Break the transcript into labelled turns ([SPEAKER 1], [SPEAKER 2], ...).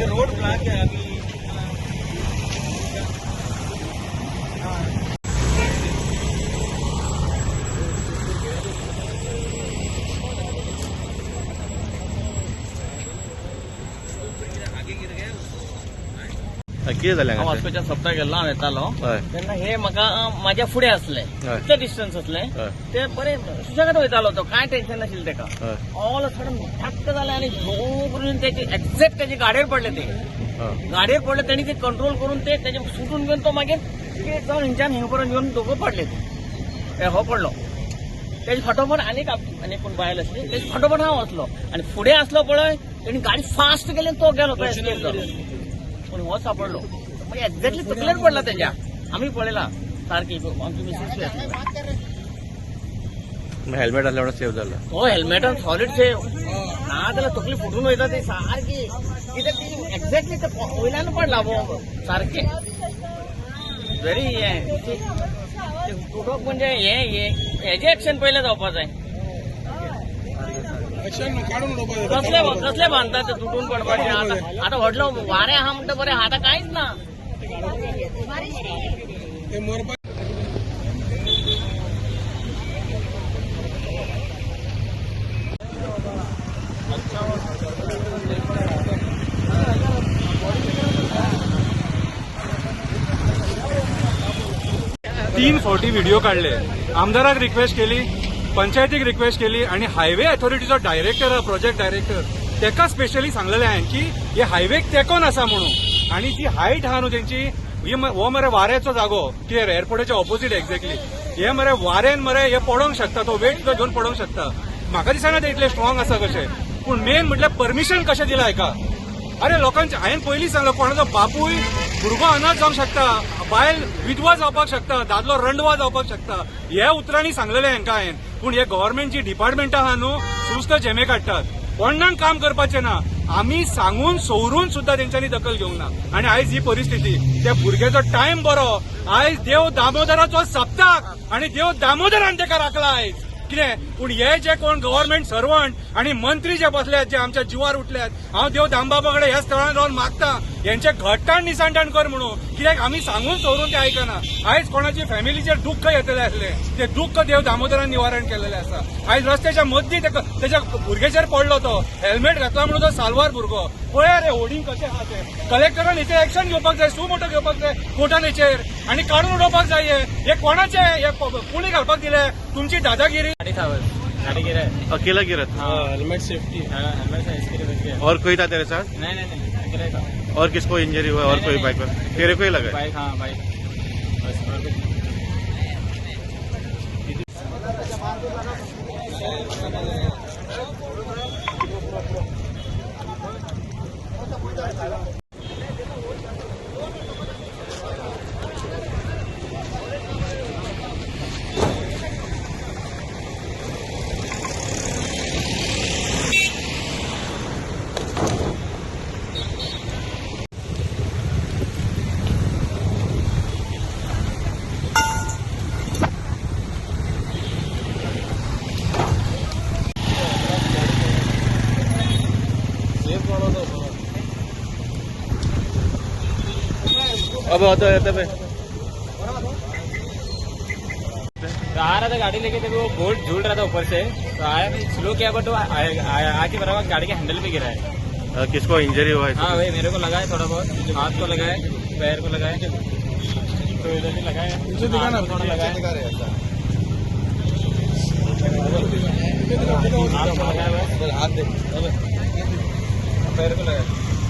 [SPEAKER 1] Road block है अभी।
[SPEAKER 2] कितें जालें
[SPEAKER 3] हांव वास्कोच्या सप्ता गेल्लो हांव येतालो
[SPEAKER 2] हय
[SPEAKER 3] तेन्ना हे म्हाका म्हाज्या फुडें असले
[SPEAKER 2] हय
[SPEAKER 3] इतलें डिस्टन्स असलें
[SPEAKER 2] हय
[SPEAKER 3] ते बरें सुशेगाद वयतालो तो कांय टेन्शन नाशिल्लें तेका
[SPEAKER 2] हय
[SPEAKER 3] ऑल सडन ठक्क जालें आनी झो करून तेचे एक्झॅक्ट तेजे गाडयेर पडले ते
[SPEAKER 2] हय
[SPEAKER 3] गाडयेर पडले तेणी ते कंट्रोल करून ते तेजे सुटून घेवन तो मागीर स्ट्रेट जावन हिंच्यान हे पर्यंत येवन दोगो पडले ते हो पडलो तेजे फाटोफाट आनी कोण बायल आसली तेजे फाटोफाट हांव वचलो आनी फुडें आसलो पळय तेणी गाडी फास्ट गेली आनी तो गेलो तो एस्केप जालो पूण हो सापडलो म्हणजे एक्झॅक्टली तकलेर पडला तेज्या आम्ही पळयला सारकी आमची मिसेस
[SPEAKER 2] हेल्मेट आसल्या सेव जाला
[SPEAKER 3] तो हेल्मेटान सॉलिड सेव ना जाल्यार तकली फुटून वयता ती सारकी कित्याक ती एक्झॅक्टली ते वयल्यान पडला सारखे व्हेरी हे तुटोक म्हणजे हेजे एक्शन पयलें जावपा जाय कसले बांदतात ते तुटून पडपाचे आता व्हडलो वारें आहा म्हणटा बरें आतां कांयच ना
[SPEAKER 4] 340 व्हिडिओ काढले आमदाराक रिक्वेस्ट केली पंचायतीक रिक्वेस्ट केली आणि हायवे अथॉरिटीचो डायरेक्टर प्रोजेक्ट डायरेक्टर तेका स्पेशली सांगलेले हांवें की हे हायवेक तेकोन आसा म्हणून आणि जी हायट आहा न्हू तेंची हो मरे वाऱ्याचो जागो कितें एअरपोर्टाच्या ऑपोजीट एक्झॅक्टली हे मरे वाऱ्यान मरे हे पडोंक शकता तो वेट सुद्धा घेवन पडोंक शकता म्हाका दिसना ते इतले स्ट्रॉंग आसा कशें पूण मेन म्हटल्यार परमिशन कशें दिलां हेका अरे लोकांचे हांवें पयलीं सांगलो कोणाचो बापूय भुरगो अनाथ जावंक शकता बायल विधवा जावपाक शकता दादलो रंडवा जावपाक शकता हे उतरांनी सांगलेलें हांकां हांवें पूण हे गव्हर्नमेंटची डिपार्टमेंटां आहा न्हू सुस्त झेमे काडटात कोणाक काम करपाचें ना आमी सांगून सवरून सुद्धा तेंच्यांनी दखल घेवंक ना आणि आयज ही परिस्थिती त्या भुरग्याचो टायम बरो आयज देव दामोदराचो सप्ताक आणि देव दामोदरान तेका राखला आयज कितें पूण हे जे कोण गव्हर्नमेंट सर्वंट आणि मंत्री जे बसल्यात जे आमच्या जिवार उठल्यात हांव देव दामबाबा कडेन ह्या स्थळार रावन मागता यांचे घट्टाण निसांडण कर म्हणून कित्याक आमी सांगून सवरून ते आयकना आयज कोणाचे फॅमिलीचेर दुःख येतले असले ते दुःख देव दामोदरान निवारण केलेले आसा आयज रस्त्याच्या मदली त्याच्या भुरग्याचेर पडलो तो हेल्मेट घातला म्हणून तो साल्वार भुरगो पळया रे होर्डिंग कशें आहा ते कलेक्टरान हेचेर एक्शन घेवपाक जाय सुमोटो घेवपाक जाय कोर्टान हेचेर आणि काढून उडोवपाक जाय हे कोणाचे हे कुणी घालपाक दिले तुमची दादागिरी
[SPEAKER 3] गाड़ी गिरा है
[SPEAKER 2] अकेला गिरा था
[SPEAKER 1] हेलमेट सेफ्टी
[SPEAKER 3] हेलमेट से इसके लिए बच गया
[SPEAKER 2] और कोई था तेरे साथ
[SPEAKER 3] नहीं अकेला ही था
[SPEAKER 2] और किसको इंजरी हुआ और कोई बाइक पर तेरे को ही लगा
[SPEAKER 3] बाइक हाँ बाइक बस और कुछ
[SPEAKER 2] अब होता है तब
[SPEAKER 3] आ रहा था गाड़ी लेके तो वो बोल्ट झूल रहा था ऊपर से तो आया स्लो किया बट वो आके बराबर गाड़ी के हैंडल पे गिरा है
[SPEAKER 2] किसको इंजरी हुआ है
[SPEAKER 3] हाँ भाई मेरे को लगा है थोड़ा बहुत हाथ को लगा है पैर को लगा है तो इधर भी लगा है थोड़ा लगा है हाथ को लगा है पैर को लगा है